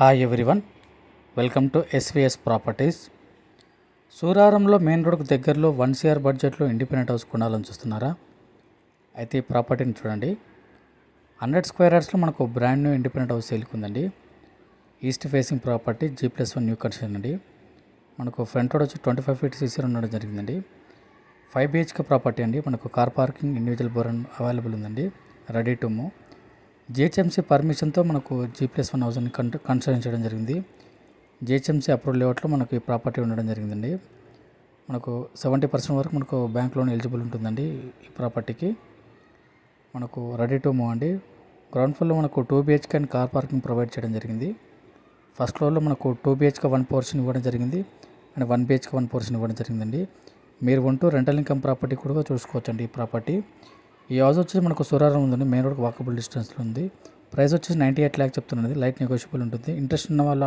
Hi everyone, welcome to SVS properties. సూరారంలో main రోడ్కు దగ్గరలో 1 CR బడ్జెట్లో ఇండిపెండెంట్ హౌస్ కొనాలని చూస్తున్నారా? అయితే ఈ ప్రాపర్టీని చూడండి. 100 స్క్వేర్ యార్డ్స్లో మనకు బ్రాండ్ న్యూ ఇండిపెండెంట్ హౌస్ సేల్కుందండి. East facing property, G+1 new construction అండి. మనకు ఫ్రంట్ రోడ్ వచ్చి 25 feet CC ఉండడం జరిగిందండి. 5 BHK ప్రాపర్టీ అండి. మనకు car parking, individual bore available ఉందండి. Ready to move. జిహెచ్ఎంసీ పర్మిషన్తో మనకు G+1 హౌస్ని కన్స్ట్రక్షన్ చేయడం జరిగింది. జిహెచ్ఎంసీ అప్రూవల్ లేఅవుట్లో మనకు ఈ ప్రాపర్టీ ఉండడం జరిగిందండి. మనకు 70% వరకు మనకు బ్యాంక్ లోన్ ఎలిజిబుల్ ఉంటుందండి. ఈ ప్రాపర్టీకి మనకు రెడీ టు మూవ్ అండి. గ్రౌండ్ ఫ్లోర్లో మనకు 2 BHK and car parking provide చేయడం జరిగింది. ఫస్ట్ ఫ్లోర్లో మనకు 2 BHK 1 పోర్షన్ ఇవ్వడం జరిగింది అండ్ 1 BHK 1 పోర్షన్ ఇవ్వడం జరిగిందండి. మీరు ఉంటూ రెంటల్ ఇన్కమ్ ప్రాపర్టీ కూడా చూసుకోవచ్చండి. ఈ ప్రాపర్టీ, ఈ హౌస్ వచ్చేసి మనకు సూరారం ఉందండి. మెయిన్ రోడ్ వాకబుల్ డిస్టెన్స్లో ఉంది. ప్రైస్ వచ్చేసి 98 lakhs చెప్తున్నది. లైట్ నెగోషియబుల్ ఉంటుంది. ఇంట్రెస్ట్ ఉన్న వాళ్ళు